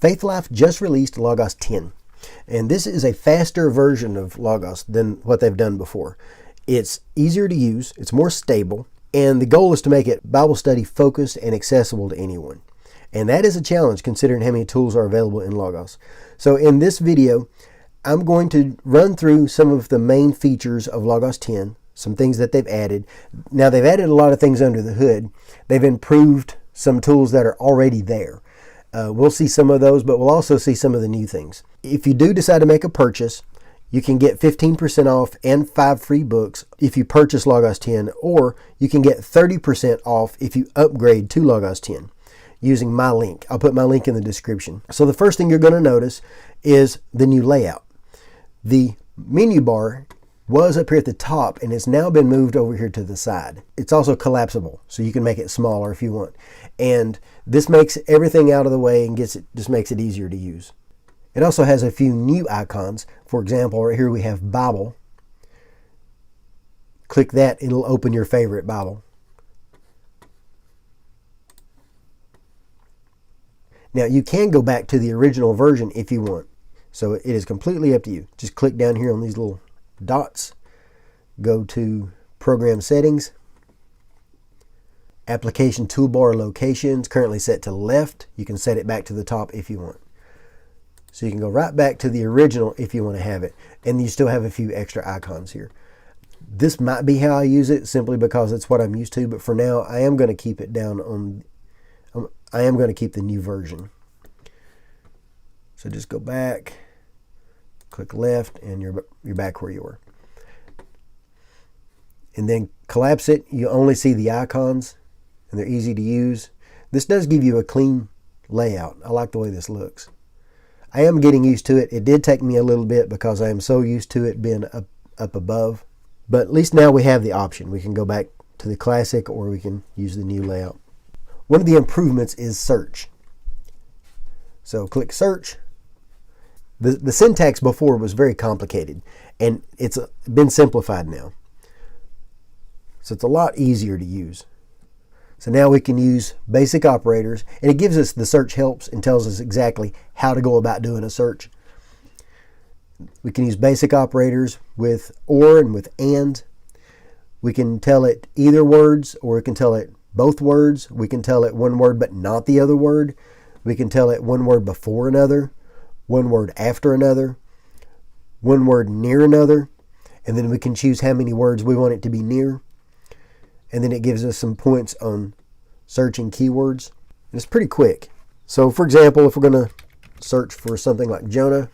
Faithlife just released Logos 10, and this is a faster version of Logos than what they've done before. It's easier to use, it's more stable, and the goal is to make it Bible study focused and accessible to anyone. And that is a challenge considering how many tools are available in Logos. So in this video, I'm going to run through some of the main features of Logos 10, some things that they've added. Now, they've added a lot of things under the hood. They've improved some tools that are already there. We'll see some of those, but we'll also see some of the new things. If you do decide to make a purchase, you can get 15% off and 5 free books if you purchase Logos 10, or you can get 30% off if you upgrade to Logos 10 using my link. I'll put my link in the description. So the first thing you're going to notice is the new layout. The menu bar was up here at the top and it's now been moved over here to the side. It's also collapsible, so you can make it smaller if you want. And this makes everything out of the way and just makes it easier to use. It also has a few new icons. For example, right here we have Bible. Click that, it'll open your favorite Bible. Now you can go back to the original version if you want. So it is completely up to you. Just click down here on these little dots. Go to Program Settings. Application Toolbar Locations, currently set to left. You can set it back to the top if you want. So you can go right back to the original if you want to have it. And you still have a few extra icons here. This might be how I use it simply because it's what I'm used to, but for now I am going to keep it down on, I am going to keep the new version. So just go back, click left, and you're back where you were. And then collapse it. You only see the icons and they're easy to use. This does give you a clean layout. I like the way this looks. I am getting used to it. It did take me a little bit because I am so used to it being up above. But at least now we have the option. We can go back to the classic or we can use the new layout. One of the improvements is search. So click search. The syntax before was very complicated and it's been simplified now. So it's a lot easier to use. So now we can use basic operators, and it gives us the search helps and tells us exactly how to go about doing a search. We can use basic operators with or and with and. We can tell it either words, or we can tell it both words. We can tell it one word but not the other word. We can tell it one word before another, one word after another, one word near another, and then we can choose how many words we want it to be near. And then it gives us some points on searching keywords. And it's pretty quick. So for example, if we're going to search for something like Jonah,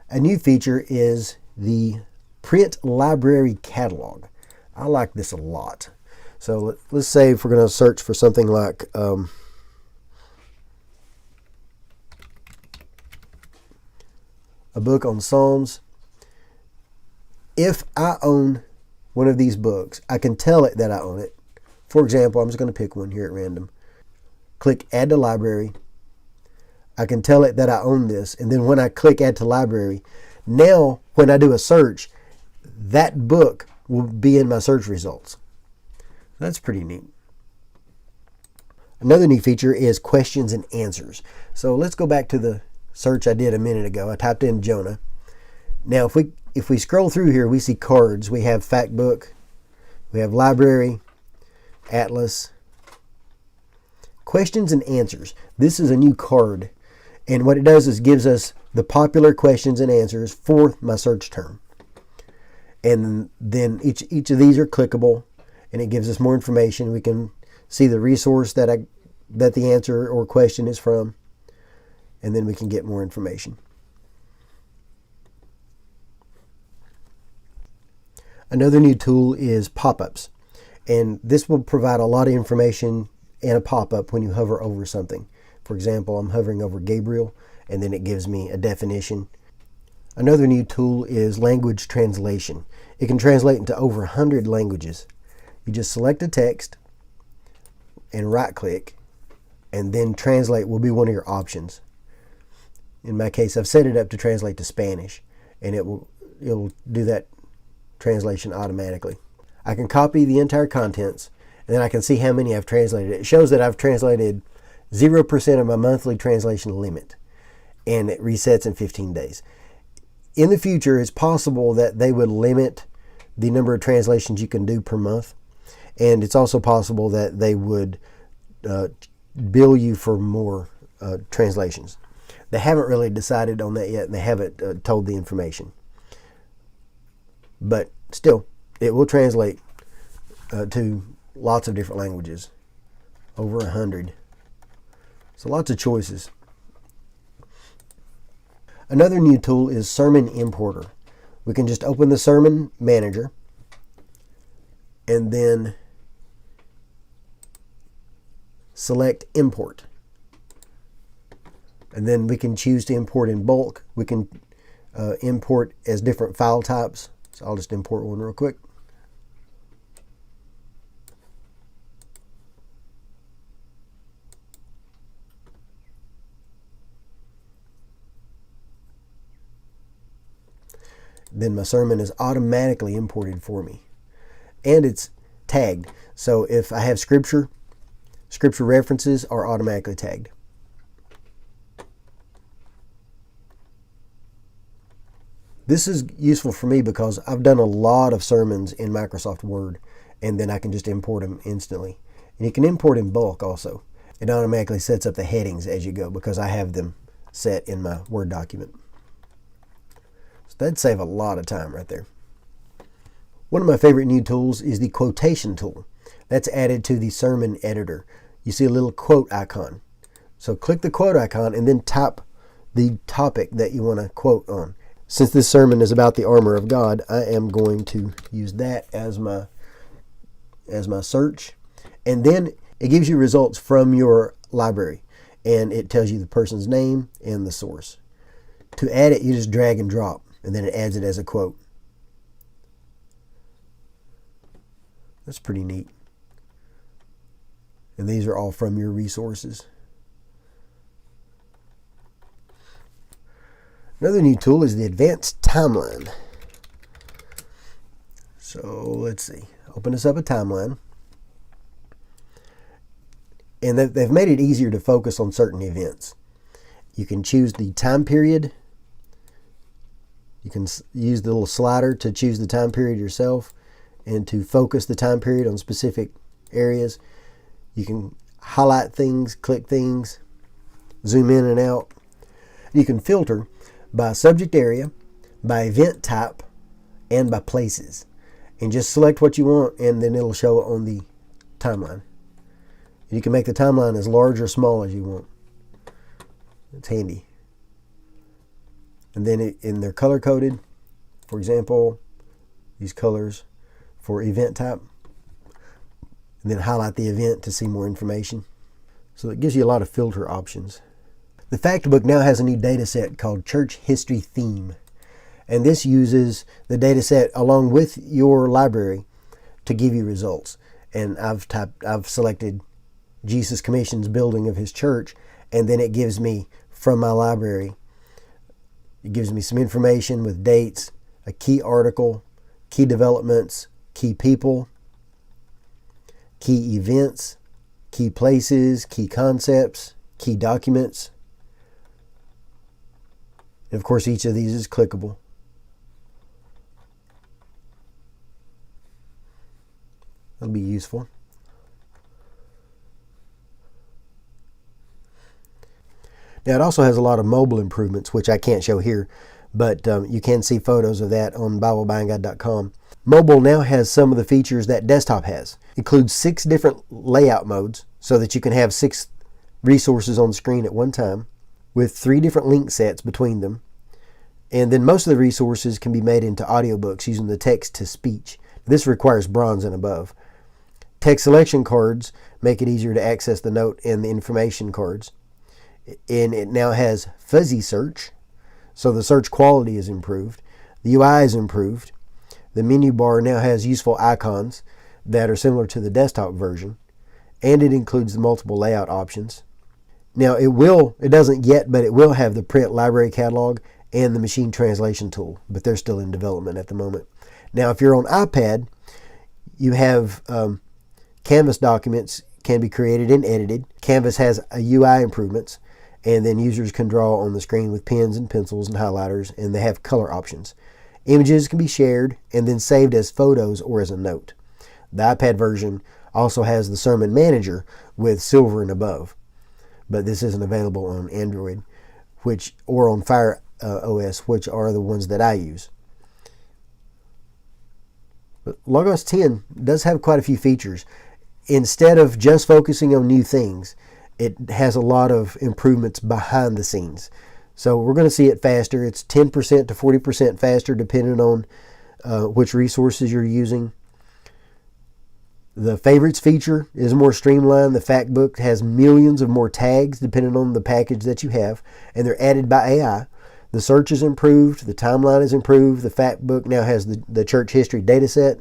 a new feature is the Print Library Catalog. I like this a lot. So let's say if we're going to search for something like a book on Psalms. If I own one of these books, I can tell it that I own it. For example, I'm just going to pick one here at random. Click Add to Library. I can tell it that I own this. And then when I click Add to Library, now when I do a search, that book will be in my search results. That's pretty neat. Another neat feature is questions and answers. So let's go back to the search I did a minute ago. I typed in Jonah. Now if we scroll through here, we see cards. We have fact book, we have library, atlas, questions and answers. This is a new card, and what it does is gives us the popular questions and answers for my search term. And then each of these are clickable, and it gives us more information. We can see the resource that the answer or question is from, and then we can get more information. Another new tool is pop-ups, and this will provide a lot of information in a pop-up when you hover over something. For example, I'm hovering over Gabriel, and then it gives me a definition. Another new tool is language translation. It can translate into over 100 languages. You just select a text and right-click, and then translate will be one of your options. In my case, I've set it up to translate to Spanish, and it will do that translation automatically. I can copy the entire contents, and then I can see how many I've translated. It shows that I've translated 0% of my monthly translation limit, and it resets in 15 days. In the future, it's possible that they would limit the number of translations you can do per month, and it's also possible that they would bill you for more translations. They haven't really decided on that yet, and they haven't told the information. But still, it will translate to lots of different languages, over 100. So lots of choices. Another new tool is Sermon Importer. We can just open the Sermon Manager and then select Import. And then we can choose to import in bulk. We can import as different file types. So I'll just import one real quick. Then my sermon is automatically imported for me. And it's tagged. So if I have scripture references are automatically tagged. This is useful for me because I've done a lot of sermons in Microsoft Word, and then I can just import them instantly. And you can import in bulk also. It automatically sets up the headings as you go because I have them set in my Word document. So that'd save a lot of time right there. One of my favorite new tools is the quotation tool. That's added to the sermon editor. You see a little quote icon. So click the quote icon and then type the topic that you want to quote on. Since this sermon is about the armor of God, I am going to use that as my search. And then it gives you results from your library. And it tells you the person's name and the source. To add it, you just drag and drop. And then it adds it as a quote. That's pretty neat. And these are all from your resources. Another new tool is the Advanced Timeline. So let's see. Open us up a timeline. And they've made it easier to focus on certain events. You can choose the time period. You can use the little slider to choose the time period yourself and to focus the time period on specific areas. You can highlight things, click things, zoom in and out. You can filter by subject area, by event type, and by places. And just select what you want, and then it'll show it on the timeline. You can make the timeline as large or small as you want. It's handy. And then and they're color coded. For example, these colors for event type. And then highlight the event to see more information. So it gives you a lot of filter options. The Factbook now has a new data set called Church History Theme. And this uses the data set along with your library to give you results. And I've selected Jesus Commission's building of his church, and then it gives me from my library, it gives me some information with dates, a key article, key developments, key people, key events, key places, key concepts, key documents. And of course, each of these is clickable. That'll be useful. Now, it also has a lot of mobile improvements, which I can't show here, but you can see photos of that on BibleBuyingGuide.com. Mobile now has some of the features that desktop has. It includes 6 different layout modes so that you can have 6 resources on the screen at one time, with 3 different link sets between them. And then most of the resources can be made into audiobooks using the text-to-speech. This requires bronze and above. Text selection cards make it easier to access the note and the information cards. And it now has fuzzy search, so the search quality is improved. The UI is improved. The menu bar now has useful icons that are similar to the desktop version, and it includes the multiple layout options. Now it doesn't yet, but it will have the print library catalog and the machine translation tool, but they're still in development at the moment. Now, if you're on iPad, you have Canvas documents can be created and edited. Canvas has a UI improvements, and then users can draw on the screen with pens and pencils and highlighters, and they have color options. Images can be shared and then saved as photos or as a note. The iPad version also has the Sermon Manager with silver and above, but this isn't available on Android, or on Fire OS, which are the ones that I use. But Logos 10 does have quite a few features. Instead of just focusing on new things, it has a lot of improvements behind the scenes. So we're going to see it faster. It's 10% to 40% faster depending on which resources you're using. The favorites feature is more streamlined. The fact book has millions of more tags depending on the package that you have, and they're added by AI. The search is improved. The timeline is improved. The fact book now has the church history data set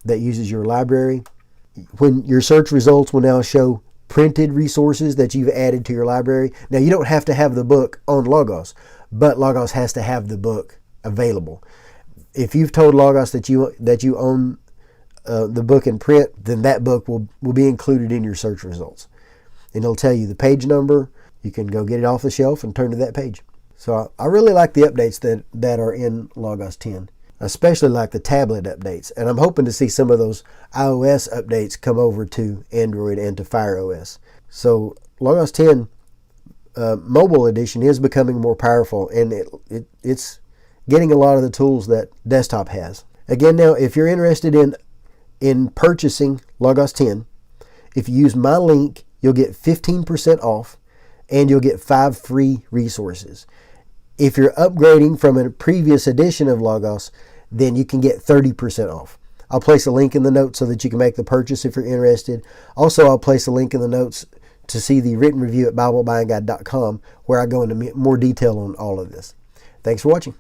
that uses your library. When your search results will now show printed resources that you've added to your library. Now, you don't have to have the book on Logos, but Logos has to have the book available. If you've told Logos that you own the book in print, then that book will be included in your search results. And it'll tell you the page number. You can go get it off the shelf and turn to that page. So I really like the updates that are in Logos 10. I especially like the tablet updates. And I'm hoping to see some of those iOS updates come over to Android and to Fire OS. So Logos 10 mobile edition is becoming more powerful, and it's getting a lot of the tools that desktop has. Again, now, if you're interested in purchasing Logos 10, if you use my link, you'll get 15% off, and you'll get 5 free resources. If you're upgrading from a previous edition of Logos, then you can get 30% off. I'll place a link in the notes so that you can make the purchase if you're interested. Also, I'll place a link in the notes to see the written review at BibleBuyingGuide.com, where I go into more detail on all of this. Thanks for watching.